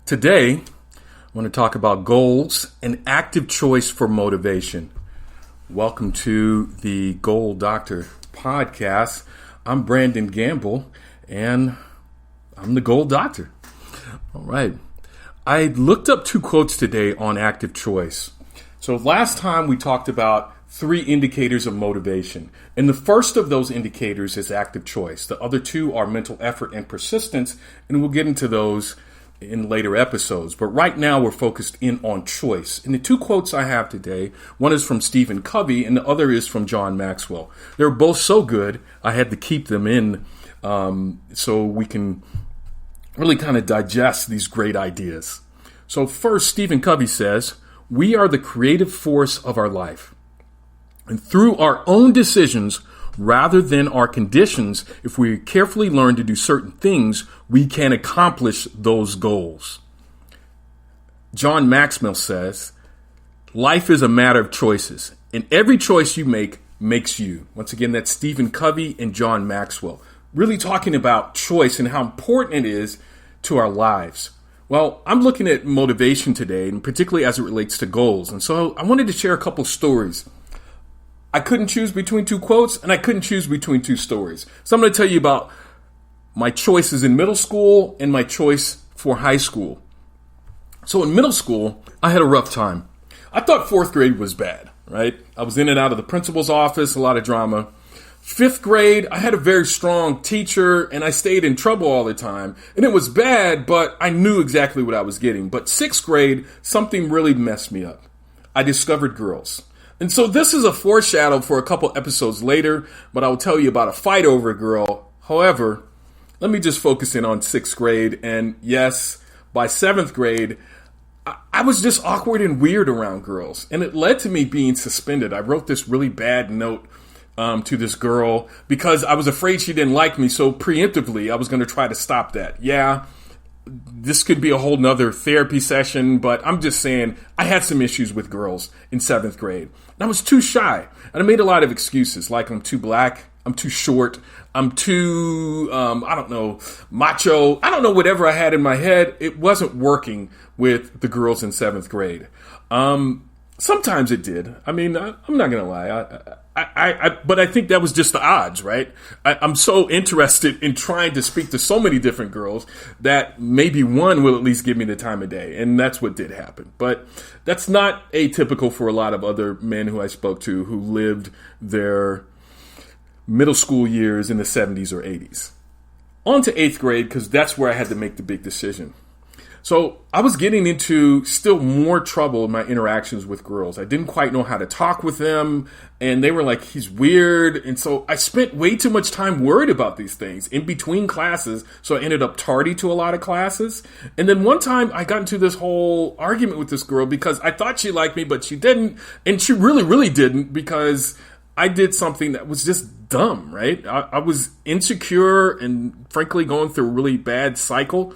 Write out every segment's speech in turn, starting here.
Today, I want to talk about goals and active choice for motivation. Welcome to the Goal Doctor podcast. I'm Brandon Gamble, and I'm the Goal Doctor. All right. I looked up 2 quotes today on active choice. So last time we talked about 3 indicators of motivation. And the first of those indicators is active choice. The other 2 are mental effort and persistence, and we'll get into those in later episodes. But right now we're focused in on choice. And the 2 quotes I have today, one is from Stephen Covey and the other is from John Maxwell. They're both so good, I had to keep them in so we can really kind of digest these great ideas. So first, Stephen Covey says, "We are the creative force of our life. And through our own decisions, rather than our conditions, if we carefully learn to do certain things, we can accomplish those goals." John Maxwell says, "Life is a matter of choices, and every choice you make makes you." Once again, that's Stephen Covey and John Maxwell, really talking about choice and how important it is to our lives. Well, I'm looking at motivation today, and particularly as it relates to goals. And so I wanted to share a couple stories. I couldn't choose between 2 quotes, and I couldn't choose between 2 stories. So I'm going to tell you about my choices in middle school and my choice for high school. So in middle school, I had a rough time. I thought 4th grade was bad, right? I was in and out of the principal's office, a lot of drama. 5th grade, I had a very strong teacher, and I stayed in trouble all the time. And it was bad, but I knew exactly what I was getting. But 6th grade, something really messed me up. I discovered girls. And so this is a foreshadow for a couple episodes later, but I'll tell you about a fight over a girl. However, let me just focus in on 6th grade. And yes, by 7th grade, I was just awkward and weird around girls. And it led to me being suspended. I wrote this really bad note to this girl because I was afraid she didn't like me. So preemptively, I was going to try to stop that. Yeah. This could be a whole nother therapy session, but I'm just saying I had some issues with girls in 7th grade. And I was too shy. And I made a lot of excuses, like I'm too black, I'm too short, I'm too, macho. I don't know, whatever I had in my head. It wasn't working with the girls in 7th grade. Sometimes it did. I mean, I'm not going to lie. But I think that was just the odds, right? I'm so interested in trying to speak to so many different girls that maybe one will at least give me the time of day. And that's what did happen. But that's not atypical for a lot of other men who I spoke to who lived their middle school years in the 70s or 80s. On to 8th grade, because that's where I had to make the big decision. So I was getting into still more trouble in my interactions with girls. I didn't quite know how to talk with them, and they were like, he's weird. And so I spent way too much time worried about these things in between classes, so I ended up tardy to a lot of classes. And then one time I got into this whole argument with this girl because I thought she liked me, but she didn't. And she really, really didn't, because I did something that was just dumb, right? I was insecure and frankly going through a really bad cycle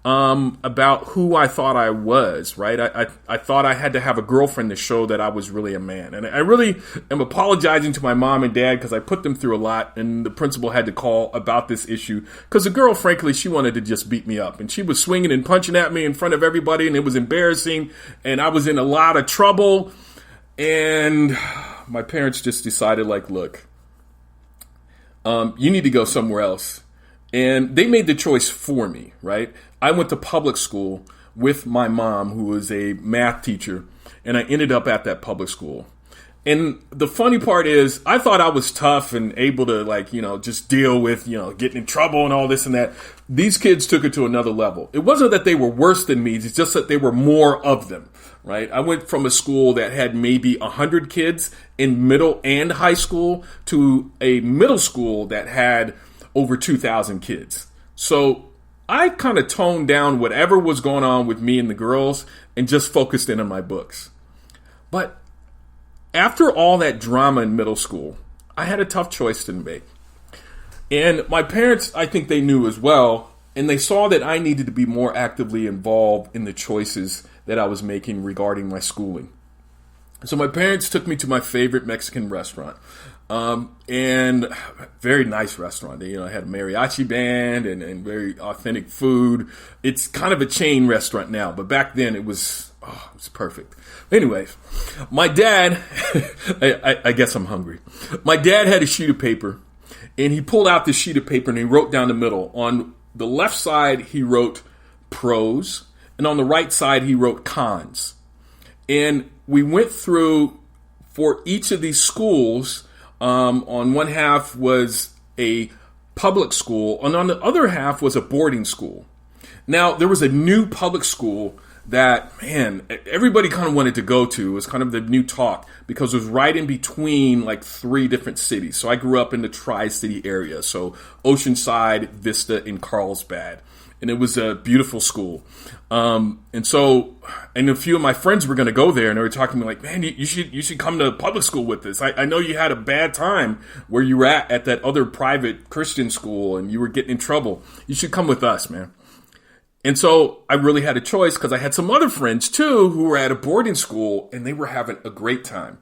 about who I thought I was, right? I thought I had to have a girlfriend to show that I was really a man. And I really am apologizing to my mom and dad because I put them through a lot, and the principal had to call about this issue because the girl, frankly, she wanted to just beat me up. And she was swinging and punching at me in front of everybody, and it was embarrassing, and I was in a lot of trouble. And my parents just decided, like, look, you need to go somewhere else. And they made the choice for me, right? I went to public school with my mom, who was a math teacher, and I ended up at that public school. And the funny part is, I thought I was tough and able to, just deal with, getting in trouble and all this and that. These kids took it to another level. It wasn't that they were worse than me. It's just that they were more of them, right? I went from a school that had maybe 100 kids in middle and high school to a middle school that had over 2,000 kids. So I kind of toned down whatever was going on with me and the girls and just focused in on my books. But after all that drama in middle school, I had a tough choice to make. And my parents, I think they knew as well, and they saw that I needed to be more actively involved in the choices that I was making regarding my schooling. So my parents took me to my favorite Mexican restaurant. And very nice restaurant. They, had a mariachi band and very authentic food. It's kind of a chain restaurant now, but back then it was perfect. Anyways, my dad, I guess I'm hungry. My dad had a sheet of paper, and he pulled out this sheet of paper and he wrote down the middle. On the left side, he wrote pros, and on the right side, he wrote cons. And we went through for each of these schools. On one half was a public school, and on the other half was a boarding school. Now, there was a new public school that, everybody kind of wanted to go to. It was kind of the new talk because it was right in between like 3 different cities. So I grew up in the Tri-City area, so Oceanside, Vista, and Carlsbad. And it was a beautiful school. And a few of my friends were going to go there, and they were talking to me like, man, you should come to public school with us. I know you had a bad time where you were at that other private Christian school and you were getting in trouble. You should come with us, man. And so I really had a choice because I had some other friends too who were at a boarding school and they were having a great time.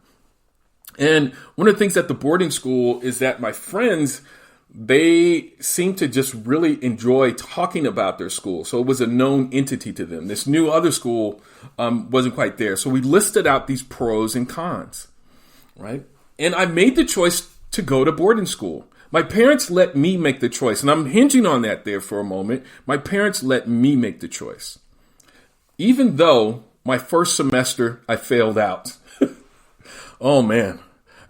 And one of the things at the boarding school is that my friends, they seemed to just really enjoy talking about their school. So it was a known entity to them. This new other school wasn't quite there. So we listed out these pros and cons, right? And I made the choice to go to boarding school. My parents let me make the choice. And I'm hinging on that there for a moment. My parents let me make the choice. Even though my first semester I failed out. Oh, man.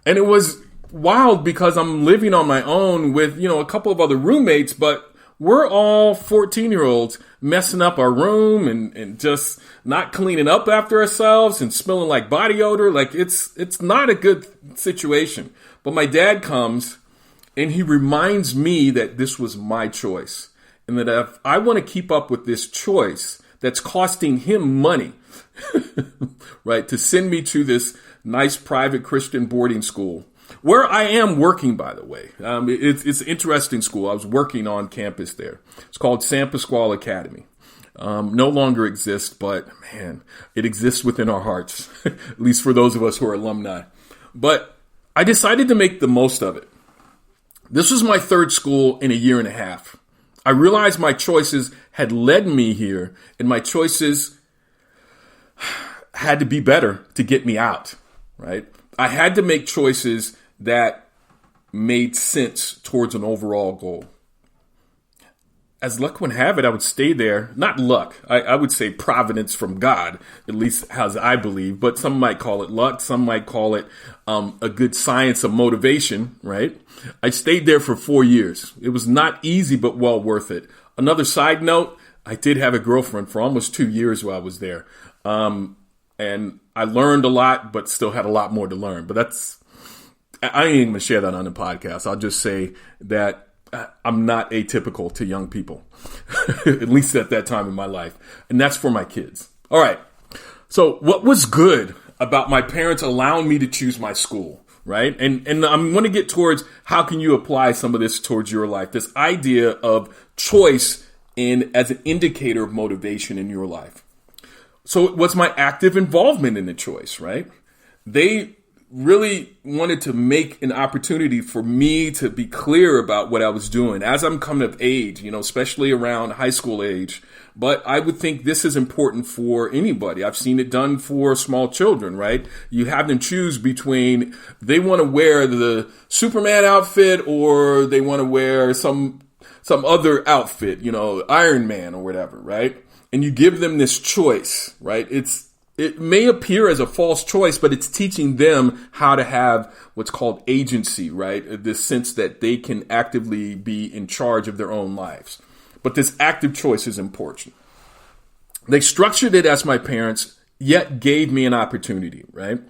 And it was wild because I'm living on my own with, a couple of other roommates, but we're all 14-year-olds messing up our room and just not cleaning up after ourselves and smelling like body odor. Like it's not a good situation. But my dad comes and he reminds me that this was my choice and that if I want to keep up with this choice that's costing him money, right, to send me to this nice private Christian boarding school, where I am working, by the way. It's an interesting school. I was working on campus there. It's called San Pasquale Academy. No longer exists, but man, it exists within our hearts, at least for those of us who are alumni. But I decided to make the most of it. This was my third school in a year and a half. I realized my choices had led me here, and my choices had to be better to get me out, right? I had to make choices that made sense towards an overall goal. As luck would have it, I would stay there. Not luck. I would say providence from God, at least as I believe. But some might call it luck. Some might call it a good science of motivation, right? I stayed there for 4 years. It was not easy, but well worth it. Another side note, I did have a girlfriend for almost 2 years while I was there. And I learned a lot, but still had a lot more to learn. But I ain't even going to share that on the podcast. I'll just say that I'm not atypical to young people, at least at that time in my life. And that's for my kids. All right. So what was good about my parents allowing me to choose my school, right? And I'm going to get towards how can you apply some of this towards your life, this idea of choice as an indicator of motivation in your life. So it was my active involvement in the choice, right? They really wanted to make an opportunity for me to be clear about what I was doing as I'm coming of age, especially around high school age. But I would think this is important for anybody. I've seen it done for small children, right? You have them choose between they want to wear the Superman outfit or they want to wear some other outfit, Iron Man or whatever, right? And you give them this choice, right? It may appear as a false choice, but it's teaching them how to have what's called agency, right? This sense that they can actively be in charge of their own lives. But this active choice is important. They structured it as my parents, yet gave me an opportunity, right?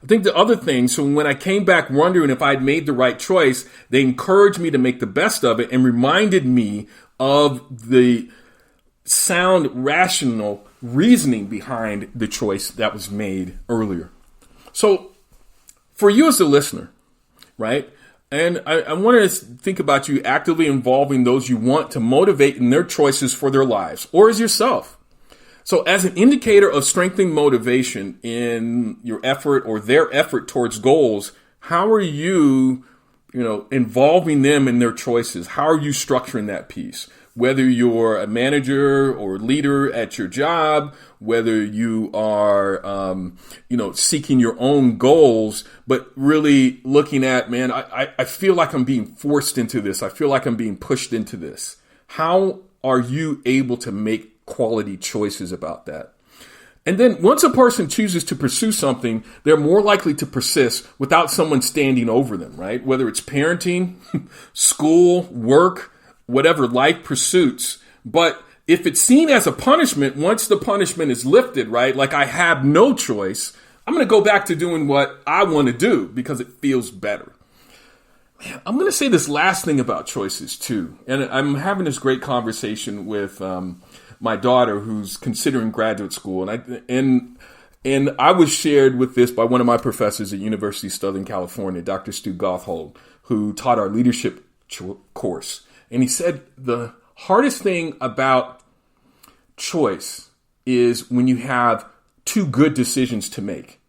I think the other thing, so when I came back wondering if I'd made the right choice, they encouraged me to make the best of it and reminded me of the sound, rational reasoning behind the choice that was made earlier. So for you as a listener, right? And I want to think about you actively involving those you want to motivate in their choices for their lives, or as yourself. So as an indicator of strengthening motivation in your effort or their effort towards goals, how are you, involving them in their choices? How are you structuring that piece? Whether you're a manager or leader at your job, whether you are, seeking your own goals, but really looking at, man, I feel like I'm being forced into this. I feel like I'm being pushed into this. How are you able to make quality choices about that? And then once a person chooses to pursue something, they're more likely to persist without someone standing over them, right? Whether it's parenting, school, work, whatever life pursuits. But if it's seen as a punishment, once the punishment is lifted, right? Like I have no choice, I'm going to go back to doing what I want to do because it feels better. Man, I'm going to say this last thing about choices too. And I'm having this great conversation with my daughter who's considering graduate school. And I was shared with this by one of my professors at University of Southern California, Dr. Stu Gotthold, who taught our leadership course. And he said the hardest thing about choice is when you have two good decisions to make,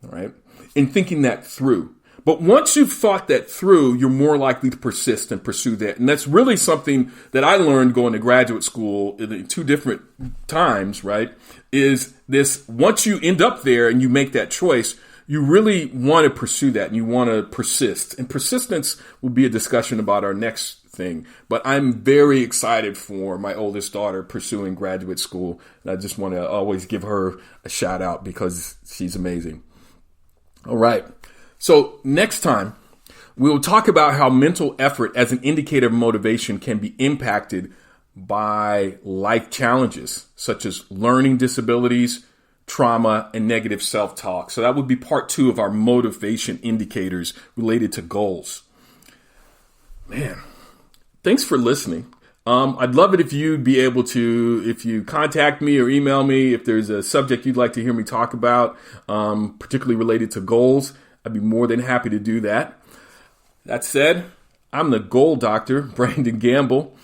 all right? And thinking that through. But once you've thought that through, you're more likely to persist and pursue that. And that's really something that I learned going to graduate school in two different times, right? Is this, once you end up there and you make that choice, you really want to pursue that and you want to persist. And persistence will be a discussion about our next thing. But I'm very excited for my oldest daughter pursuing graduate school. And I just want to always give her a shout out because she's amazing. All right. So next time, we will talk about how mental effort as an indicator of motivation can be impacted by life challenges, such as learning disabilities, trauma, and negative self-talk. So that would be part 2 of our motivation indicators related to goals. Man, thanks for listening. I'd love it if you'd be able to, if you contact me or email me, if there's a subject you'd like to hear me talk about, particularly related to goals. I'd be more than happy to do that. That said, I'm the Goal Doctor, Brandon Gamble.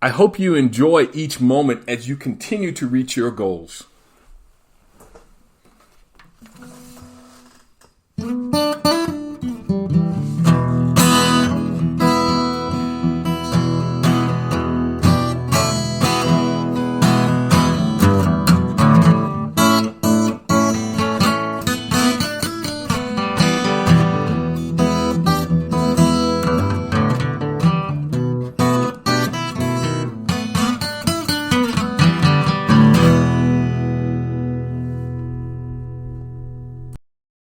I hope you enjoy each moment as you continue to reach your goals.